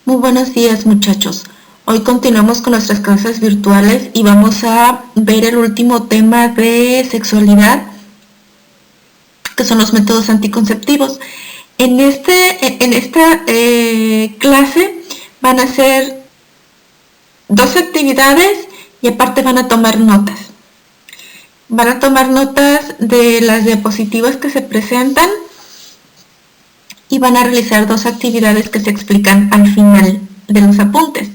Muy buenos días, muchachos. Hoy continuamos con nuestras clases virtuales y vamos a ver el último tema de sexualidad, que son los métodos anticonceptivos. En esta clase van a ser 2 actividades y aparte van a tomar notas. Van a tomar notas de las diapositivas que se presentan y van a realizar 2 actividades que se explican al final de los apuntes.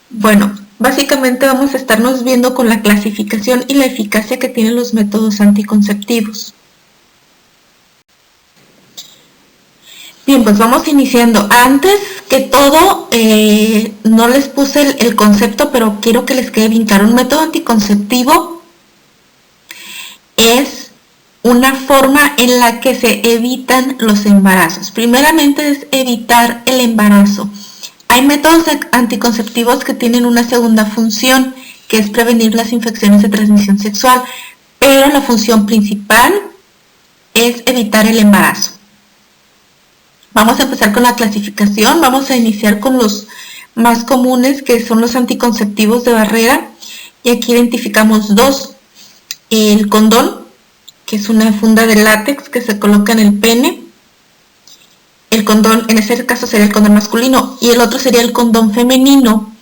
Bueno, básicamente vamos a estarnos viendo con la clasificación y la eficacia que tienen los métodos anticonceptivos. Bien, pues vamos iniciando. Antes que todo, no les puse el concepto, pero quiero que les quede bien claro. Un método anticonceptivo es una forma en la que se evitan los embarazos. Primeramente es evitar el embarazo. Hay métodos anticonceptivos que tienen una segunda función, que es prevenir las infecciones de transmisión sexual, pero la función principal es evitar el embarazo. Vamos a empezar con la clasificación. Vamos a iniciar con los más comunes, que son los anticonceptivos de barrera, y aquí identificamos 2. El condón, que es una funda de látex que se coloca en el pene. El condón, en ese caso sería el condón masculino, y el otro sería el condón femenino,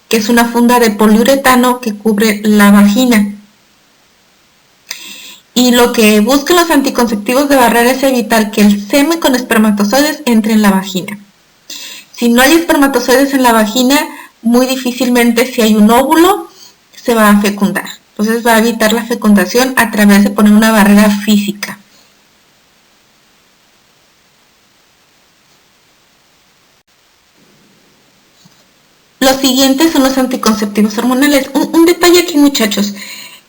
que es una funda de poliuretano que cubre la vagina. Y lo que buscan los anticonceptivos de barrera es evitar que el semen con espermatozoides entre en la vagina. Si no hay espermatozoides en la vagina, muy difícilmente, si hay un óvulo, se va a fecundar. Entonces va a evitar la fecundación a través de poner una barrera física. Los siguientes son los anticonceptivos hormonales. Un detalle aquí, muchachos.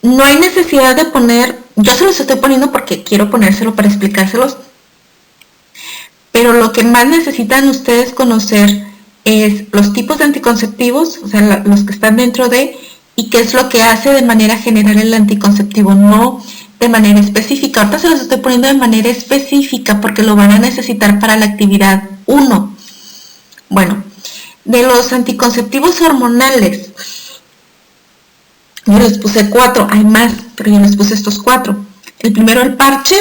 No hay necesidad de poner, yo se los estoy poniendo porque quiero ponérselo para explicárselos, pero lo que más necesitan ustedes conocer es los tipos de anticonceptivos, o sea, los que están dentro de, y qué es lo que hace de manera general el anticonceptivo, no de manera específica. Ahorita se los estoy poniendo de manera específica porque lo van a necesitar para la actividad 1. Bueno, de los anticonceptivos hormonales, yo les puse 4, hay más, pero yo les puse estos 4. El primero, el parche,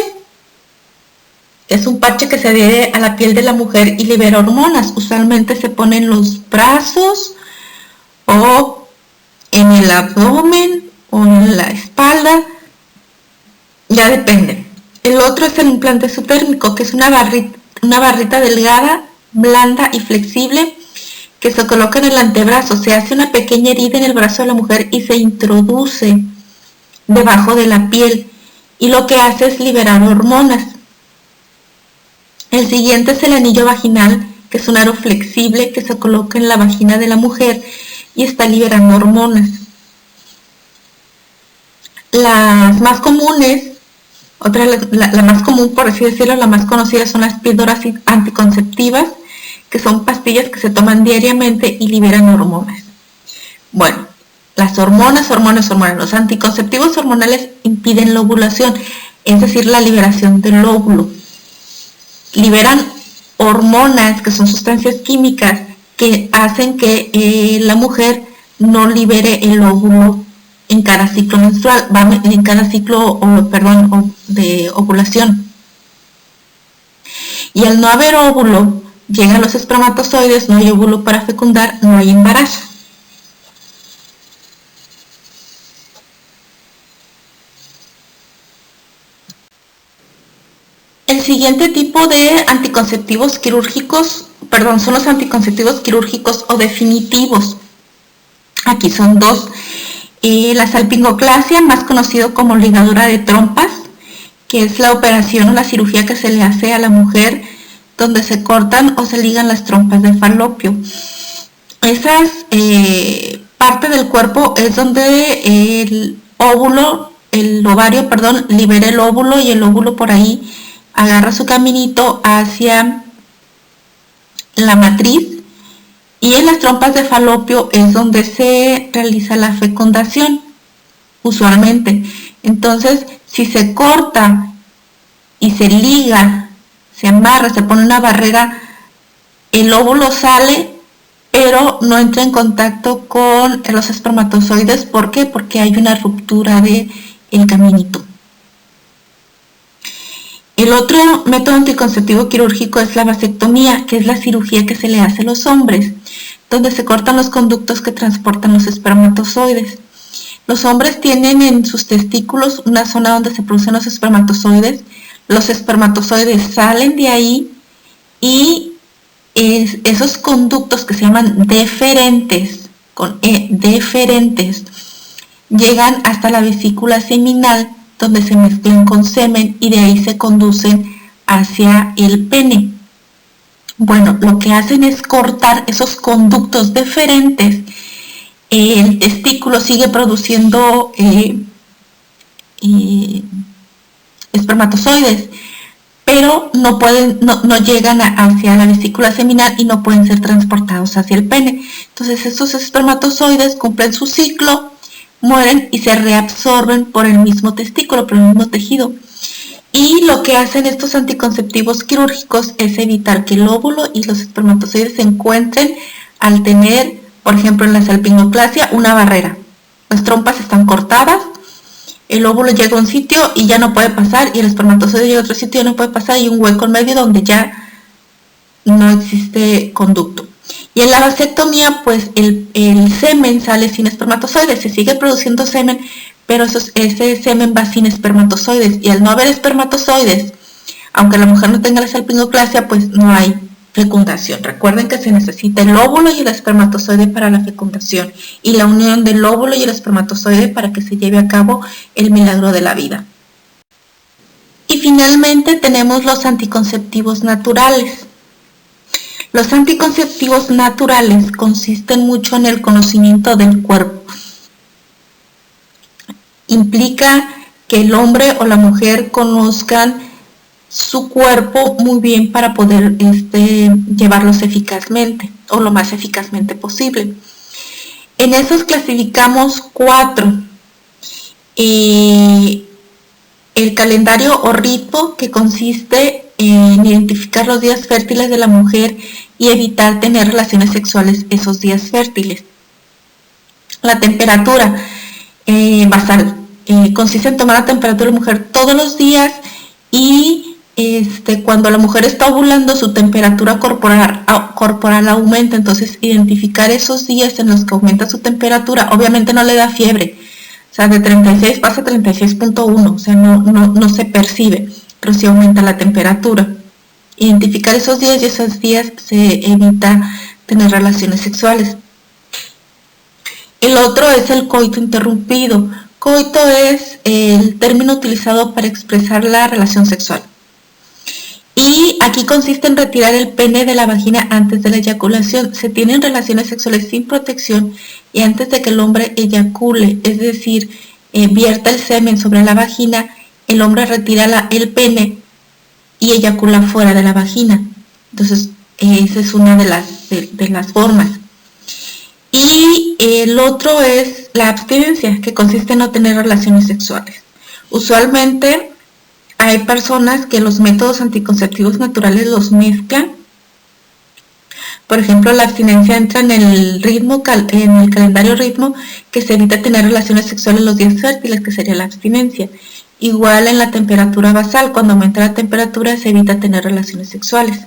es un parche que se adhiere a la piel de la mujer y libera hormonas. Usualmente se pone en los brazos o en el abdomen o en la espalda, ya depende. El otro es el implante subdérmico, que es una barrita delgada, blanda y flexible, que se coloca en el antebrazo. Se hace una pequeña herida en el brazo de la mujer y se introduce debajo de la piel, y lo que hace es liberar hormonas. El siguiente es el anillo vaginal, que es un aro flexible que se coloca en la vagina de la mujer y está liberando hormonas. Las más comunes, la más común, por así decirlo, la más conocida, son las píldoras anticonceptivas, que son pastillas que se toman diariamente y liberan hormonas. Bueno, las hormonas. Los anticonceptivos hormonales impiden la ovulación, es decir, la liberación del óvulo. Liberan hormonas, que son sustancias químicas que hacen que la mujer no libere el óvulo en cada ciclo menstrual, en cada ciclo, de ovulación. Y al no haber óvulo, llegan los espermatozoides, no hay óvulo para fecundar, no hay embarazo. El siguiente tipo de anticonceptivos quirúrgicos, son los anticonceptivos quirúrgicos o definitivos. Aquí son 2. La salpingoclasia, más conocido como ligadura de trompas, que es la operación o la cirugía que se le hace a la mujer donde se cortan o se ligan las trompas de falopio. Esas parte del cuerpo es donde el ovario, libera el óvulo, y el óvulo por ahí agarra su caminito hacia la matriz, y en las trompas de falopio es donde se realiza la fecundación, usualmente. Entonces, si se corta y se liga, se amarra, se pone una barrera el óvulo sale, pero no entra en contacto con los espermatozoides. ¿Por qué? Porque hay una ruptura del caminito. El otro método anticonceptivo quirúrgico es la vasectomía, que es la cirugía que se le hace a los hombres, donde se cortan los conductos que transportan los espermatozoides. Los hombres tienen en sus testículos una zona donde se producen los espermatozoides salen de ahí y esos conductos que se llaman deferentes, con E, deferentes, llegan hasta la vesícula seminal, donde se mezclan con semen y de ahí se conducen hacia el pene. Bueno, lo que hacen es cortar esos conductos deferentes. El testículo sigue produciendo espermatozoides, pero no llegan hacia la vesícula seminal y no pueden ser transportados hacia el pene. Entonces estos espermatozoides cumplen su ciclo, mueren y se reabsorben por el mismo testículo, por el mismo tejido. Y lo que hacen estos anticonceptivos quirúrgicos es evitar que el óvulo y los espermatozoides se encuentren al tener, por ejemplo, en la salpingoclasia, una barrera. Las trompas están cortadas, el óvulo llega a un sitio y ya no puede pasar, y el espermatozoide llega a otro sitio y no puede pasar, y un hueco en medio donde ya no existe conducto. Y en la vasectomía, pues el semen sale sin espermatozoides, se sigue produciendo semen, pero ese semen va sin espermatozoides, y al no haber espermatozoides, aunque la mujer no tenga la salpingoclasia, pues no hay fecundación. Recuerden que se necesita el óvulo y el espermatozoide para la fecundación, y la unión del óvulo y el espermatozoide para que se lleve a cabo el milagro de la vida. Y finalmente tenemos los anticonceptivos naturales. Los anticonceptivos naturales consisten mucho en el conocimiento del cuerpo. Implica que el hombre o la mujer conozcan su cuerpo muy bien para poder llevarlos eficazmente o lo más eficazmente posible. En esos clasificamos 4. El calendario o ritmo, que consiste en identificar los días fértiles de la mujer y evitar tener relaciones sexuales esos días fértiles. La temperatura basal consiste en tomar la temperatura de la mujer todos los días, y cuando la mujer está ovulando su temperatura corporal aumenta. Entonces identificar esos días en los que aumenta su temperatura, obviamente no le da fiebre, o sea, de 36 pasa a 36.1, o sea, no se percibe, pero sí aumenta la temperatura. Identificar esos días, y esos días se evita tener relaciones sexuales. El otro es el coito interrumpido. Coito es el término utilizado para expresar la relación sexual. Y aquí consiste en retirar el pene de la vagina antes de la eyaculación. Se tienen relaciones sexuales sin protección y antes de que el hombre eyacule, es decir, vierta el semen sobre la vagina, el hombre retira el pene y eyacula fuera de la vagina. Entonces, esa es una de las formas. Y el otro es la abstinencia, que consiste en no tener relaciones sexuales. Usualmente hay personas que los métodos anticonceptivos naturales los mezclan. Por ejemplo, la abstinencia entra en el calendario ritmo, que se evita tener relaciones sexuales los días fértiles, que sería la abstinencia. Igual en la temperatura basal, cuando aumenta la temperatura se evita tener relaciones sexuales.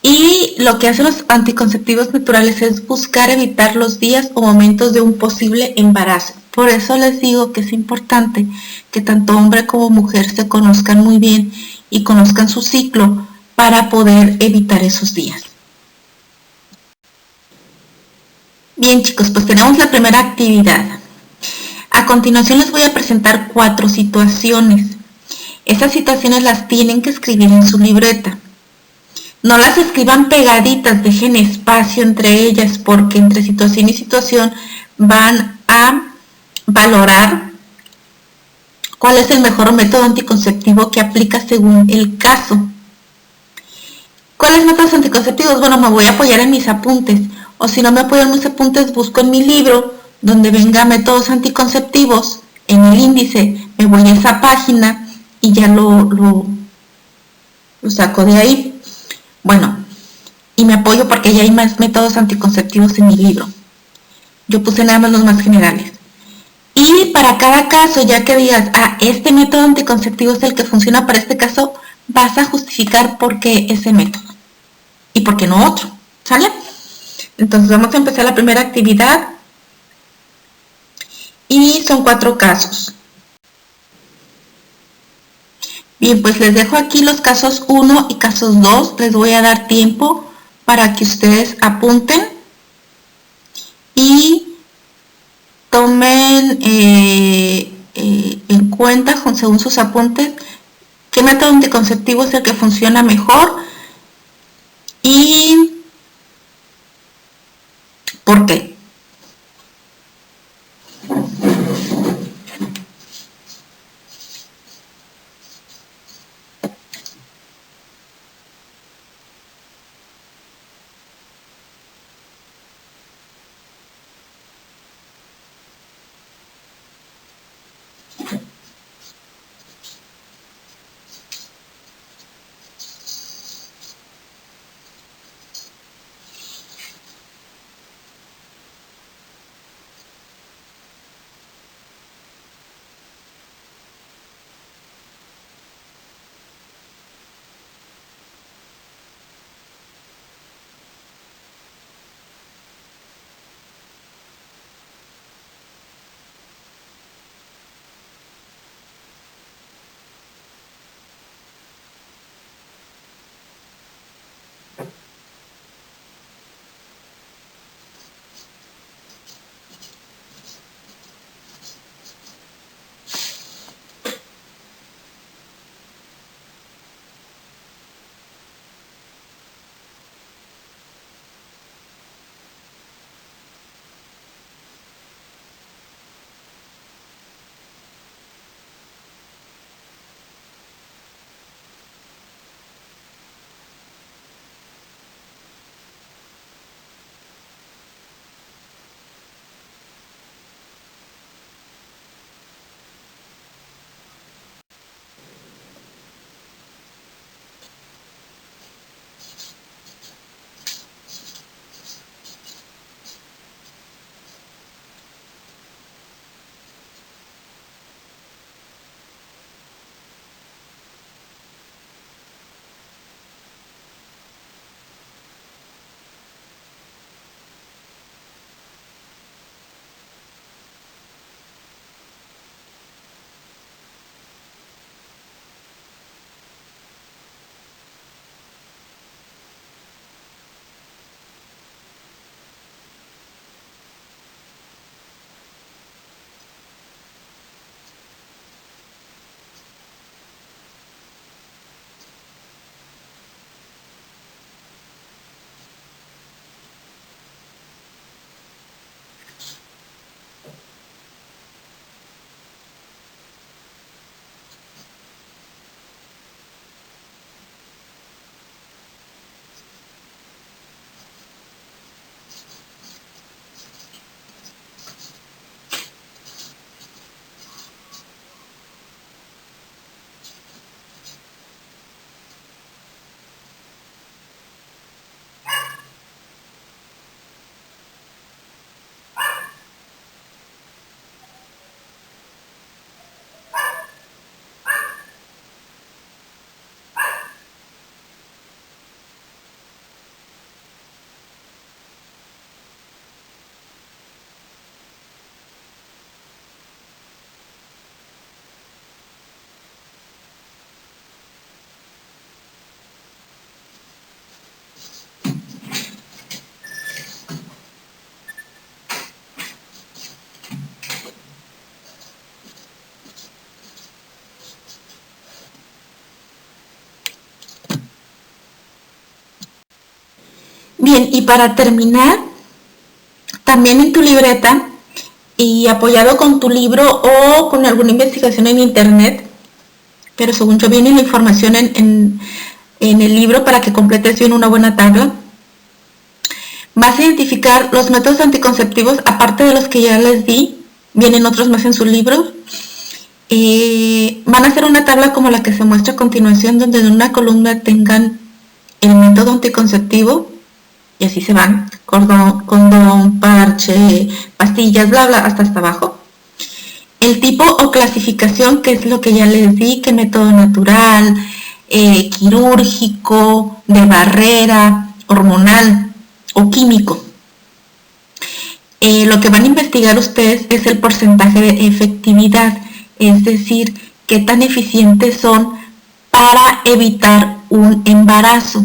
Y lo que hacen los anticonceptivos naturales es buscar evitar los días o momentos de un posible embarazo. Por eso les digo que es importante que tanto hombre como mujer se conozcan muy bien y conozcan su ciclo para poder evitar esos días. Bien, chicos, pues tenemos la primera actividad. A continuación les voy a presentar 4 situaciones. Esas situaciones las tienen que escribir en su libreta. No las escriban pegaditas, dejen espacio entre ellas, porque entre situación y situación van a valorar cuál es el mejor método anticonceptivo que aplica según el caso. ¿Cuáles métodos anticonceptivos? Bueno, me voy a apoyar en mis apuntes, o si no me apoyo en mis apuntes, busco en mi libro donde venga métodos anticonceptivos, en el índice, me voy a esa página y ya lo saco de ahí. Bueno, hay más métodos anticonceptivos en mi libro. Yo puse nada más los más generales. Y para cada caso, ya que digas, este método anticonceptivo es el que funciona para este caso, vas a justificar por qué ese método y por qué no otro, ¿sale? Entonces vamos a empezar la primera actividad y son 4 casos. Bien, pues les dejo aquí los casos 1 y casos 2. Les voy a dar tiempo para que ustedes apunten y tomen en cuenta, según sus apuntes, qué método anticonceptivo es el que funciona mejor y por qué. Bien, y para terminar, también en tu libreta y apoyado con tu libro o con alguna investigación en internet, pero según yo viene la información en el libro para que completes bien una buena tabla, vas a identificar los métodos anticonceptivos, aparte de los que ya les di, vienen otros más en su libro. Van a hacer una tabla como la que se muestra a continuación, donde en una columna tengan el método anticonceptivo y así se van, condón, parche, pastillas, bla, bla, hasta abajo. El tipo o clasificación, que es lo que ya les di, que método natural, quirúrgico, de barrera, hormonal o químico. Lo que van a investigar ustedes es el porcentaje de efectividad, es decir, qué tan eficientes son para evitar un embarazo.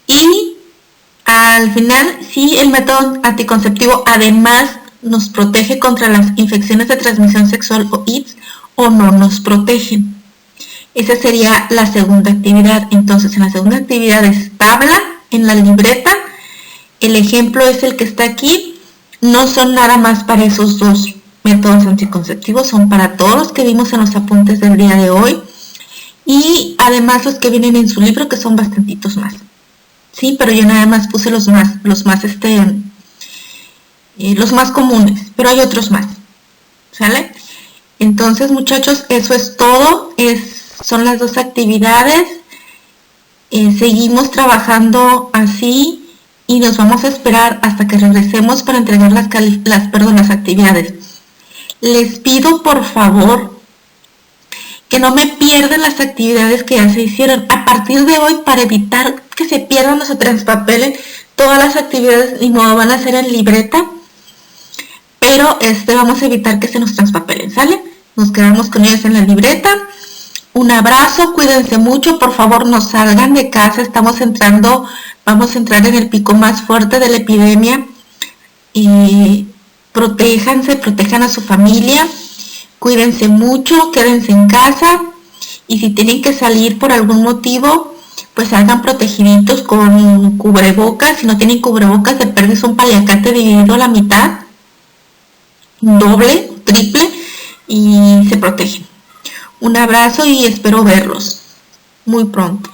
Y al final, si el método anticonceptivo además nos protege contra las infecciones de transmisión sexual o AIDS o no nos protegen. Esa sería la segunda actividad. Entonces, en la segunda actividad es tabla en la libreta. El ejemplo es el que está aquí. No son nada más para esos dos métodos anticonceptivos, son para todos los que vimos en los apuntes del día de hoy. Y además los que vienen en su libro, que son bastantitos más. Sí, pero yo nada más puse los más comunes, pero hay otros más. ¿Sale? Entonces, muchachos, eso es todo. Son las dos actividades. Seguimos trabajando así y nos vamos a esperar hasta que regresemos para entregar las actividades. Les pido, por favor, que no me pierdan las actividades que ya se hicieron. A partir de hoy, para evitar que se pierdan o se transpapelen, todas las actividades ni modo van a ser en libreta, pero vamos a evitar que se nos transpapelen, ¿sale? Nos quedamos con ellas en la libreta. Un abrazo, cuídense mucho, por favor no salgan de casa, vamos a entrar en el pico más fuerte de la epidemia. Protéjanse, protejan a su familia, cuídense mucho, quédense en casa y si tienen que salir por algún motivo, pues salgan protegiditos con cubrebocas. Si no tienen cubrebocas, de perdes un paliacate dividido a la mitad, doble, triple, y se protegen. Un abrazo y espero verlos muy pronto.